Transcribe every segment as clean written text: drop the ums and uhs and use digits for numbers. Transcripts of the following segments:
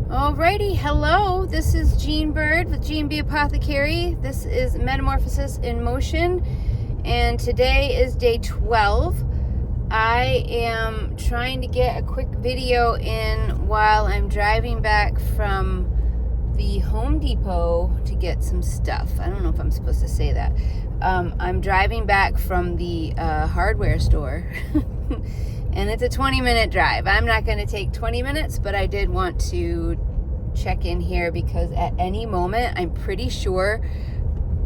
Alrighty, hello, this is Jean Bird with G&B Apothecary. This is Metamorphosis in Motion, and today is day 12. I am trying to get a quick video in while I'm driving back from the Home Depot to get some stuff. I don't know if I'm supposed to say that. I'm driving back from the hardware store. And it's a 20-minute drive. I'm not going to take 20 minutes, but I did want to check in here because at any moment, I'm pretty sure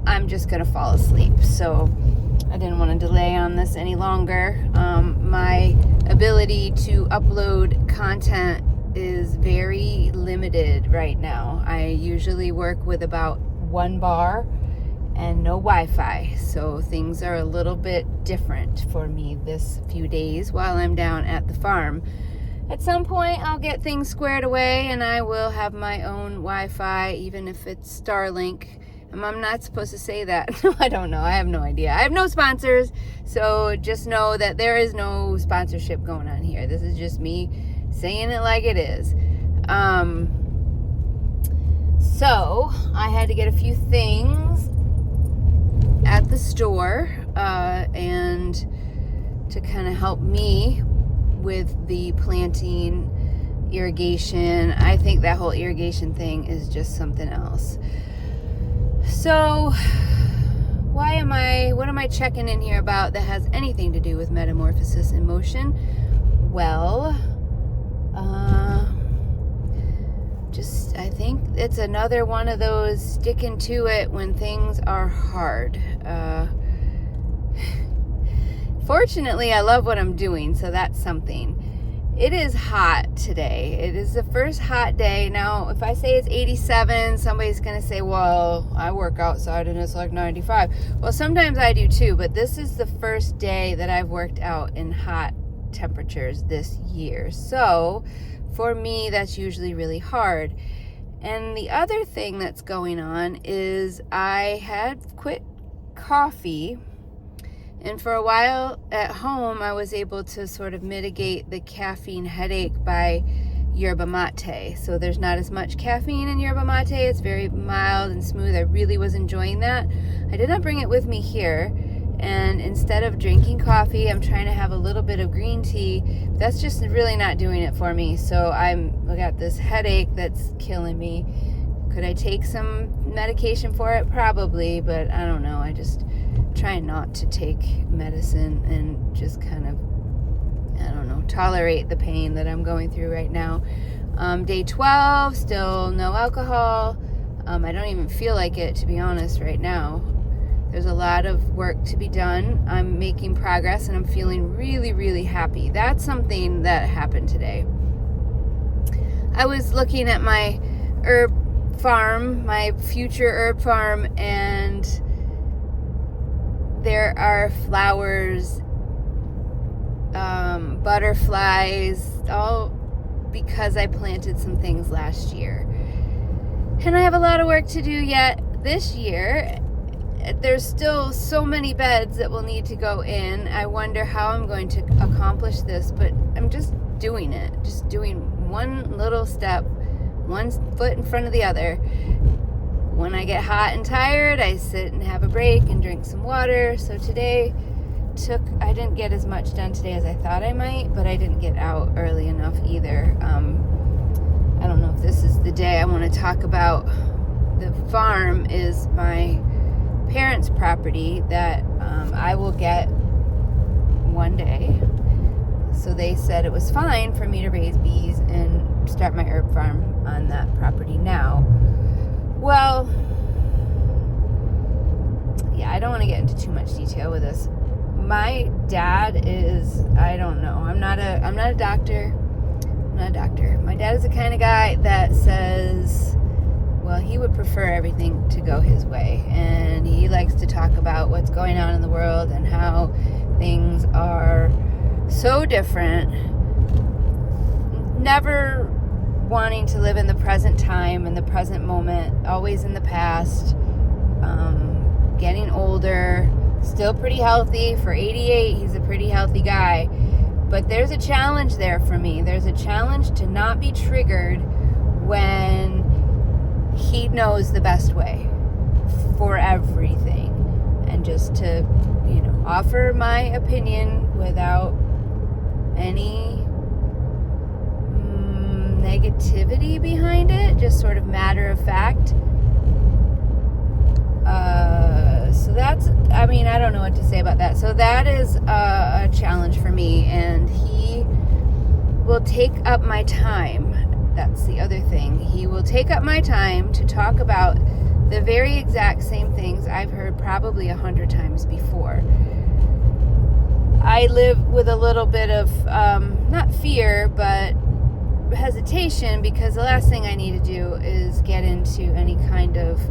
I'm just going to fall asleep. So I didn't want to delay on this any longer. My ability to upload content is very limited right now. I usually work with about 1 bar and no Wi-Fi, so things are a little bit different for me this few days while I'm down at the farm. At some point I'll get things squared away and I will have my own Wi-Fi, even if it's Starlink. I'm not supposed to say that. I don't know. I have no idea. I have no sponsors, so just know that there is no sponsorship going on here. This is just me saying it like it is. So I had to get a few things at the store and to kind of help me with the planting, irrigation. I think that whole irrigation thing is just something else. So what am I checking in here about that has anything to do with Metamorphosis in Motion? Well, I think it's another one of those sticking to it when things are hard. Fortunately, I love what I'm doing, so that's something. It is hot today. It is the first hot day. Now, if I say it's 87, somebody's going to say, well, I work outside and it's like 95. Well, sometimes I do too, but this is the first day that I've worked out in hot temperatures this year. So for me, that's usually really hard. And the other thing that's going on is I had quit coffee, and for a while at home I was able to sort of mitigate the caffeine headache by yerba mate. So there's not as much caffeine in yerba mate. It's very mild and smooth. I really was enjoying that. I did not bring it with me here, and instead of drinking coffee, I'm trying to have a little bit of green tea. That's just really not doing it for me. So I got this headache that's killing me. Could I take some medication for it? Probably, but I don't know. I just try not to take medicine and just kind of, I don't know, tolerate the pain that I'm going through right now. Day 12, still no alcohol. I don't even feel like it, to be honest, right now. There's a lot of work to be done. I'm making progress and I'm feeling really, really happy. That's something that happened today. I was looking at my herb farm, my future herb farm, and there are flowers, butterflies, all because I planted some things last year. And I have a lot of work to do yet this year. There's still so many beds that will need to go in. I wonder how I'm going to accomplish this, but I'm just doing it. Just doing one little step, one foot in front of the other. When I get hot and tired, I sit and have a break and drink some water. So today I didn't get as much done today as I thought I might, but I didn't get out early enough either. I don't know if this is the day I want to talk about. The farm is my parents' property that I will get one day. So they said it was fine for me to raise bees and start my herb farm on that property now. Well, yeah, I don't want to get into too much detail with this. My dad is, I don't know, I'm not a doctor. I'm not a doctor. My dad is the kind of guy that says, well, he would prefer everything to go his way, and he likes to talk about what's going on in the world and how things are so different. Never wanting to live in the present time, in the present moment, always in the past. Getting older, still pretty healthy. For 88, he's a pretty healthy guy. But there's a challenge there for me. There's a challenge to not be triggered when he knows the best way for everything, and just to, offer my opinion without any negativity behind it, just sort of matter of fact. So that's, I don't know what to say about that. So that is a challenge for me, and he will take up my time. That's the other thing. He will take up my time to talk about the very exact same things I've heard probably 100 times before. I live with a little bit of, not fear, but hesitation, because the last thing I need to do is get into any kind of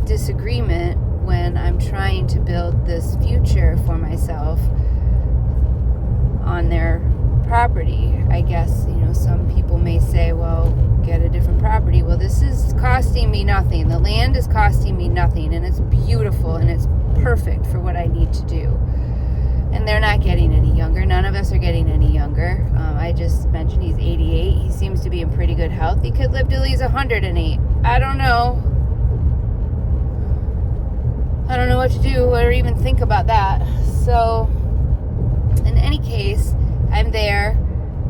disagreement when I'm trying to build this future for myself on their property. I guess, some people may say, well, get a different property. Well, this is costing me nothing. The land is costing me nothing, and it's beautiful, and it's perfect for what I need to do. And they're not getting any younger. None of us are getting any younger. I just mentioned he's 88. He seems to be in pretty good health. He could live till he's 108. I don't know. I don't know what to do or even think about that. So, in any case, I'm there,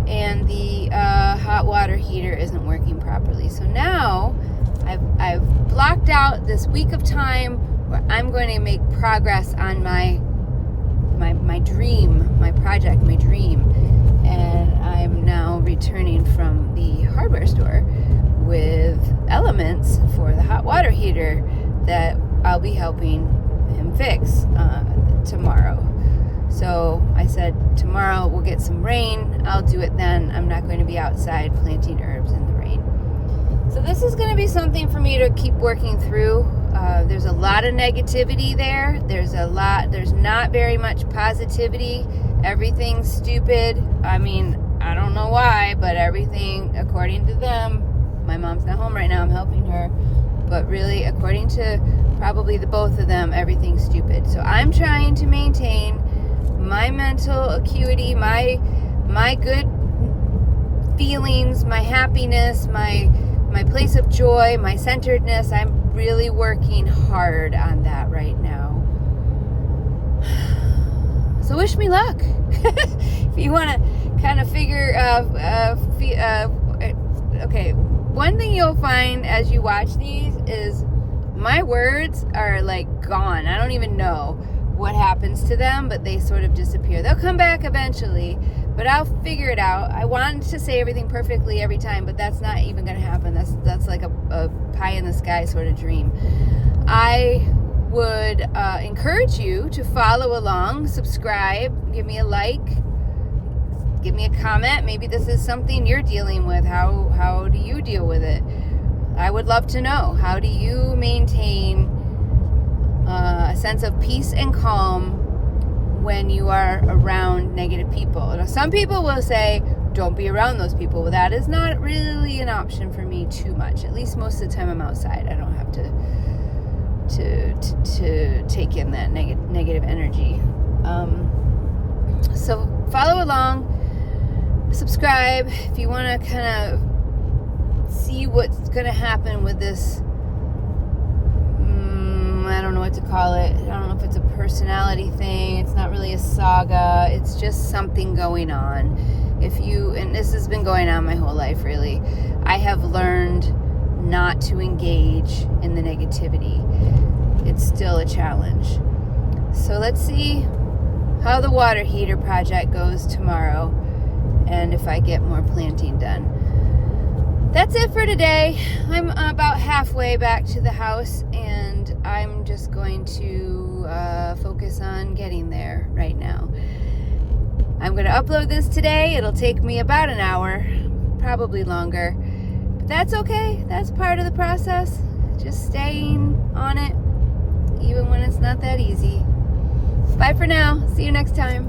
and the hot water heater isn't working properly. So now I've blocked out this week of time where I'm going to make progress on my dream, my project, my dream. And I'm now returning from the hardware store with elements for the hot water heater that I'll be helping him fix tomorrow. So I said, tomorrow we'll get some rain. I'll do it then. I'm not going to be outside planting herbs in the rain. So this is going to be something for me to keep working through. There's a lot of negativity there. There's not very much positivity. Everything's stupid. I don't know why, but everything, according to them, my mom's not home right now, I'm helping her, but really, according to probably the both of them, everything's stupid. So I'm trying to maintain my mental acuity, my good feelings, my happiness, my place of joy, my centeredness. I'm really working hard on that right now. So wish me luck. If you want to kind of figure okay, one thing you'll find as you watch these is my words are like gone. I don't even know what happens to them, but they sort of disappear. They'll come back eventually, but I'll figure it out. I wanted to say everything perfectly every time, but that's not even going to happen. That's like a pie in the sky sort of dream. I would encourage you to follow along, subscribe, give me a like, give me a comment. Maybe this is something you're dealing with. How do you deal with it? I would love to know. How do you maintain a sense of peace and calm when you are around negative people? Now, some people will say, don't be around those people. Well, that is not really an option for me too much. At least most of the time I'm outside. I don't have to take in that negative energy. So follow along, subscribe if you want to kind of see what's going to happen with this. I don't know what to call it. I don't know if it's a personality thing. It's not really a saga. It's just something going on. And this has been going on my whole life, really. I have learned not to engage in the negativity. It's still a challenge. So let's see how the water heater project goes tomorrow, and if I get more planting done. That's it for today. I'm about halfway back to the house, and I'm just going to focus on getting there right now. I'm going to upload this today. It'll take me about an hour, probably longer. But that's okay. That's part of the process. Just staying on it, even when it's not that easy. Bye for now. See you next time.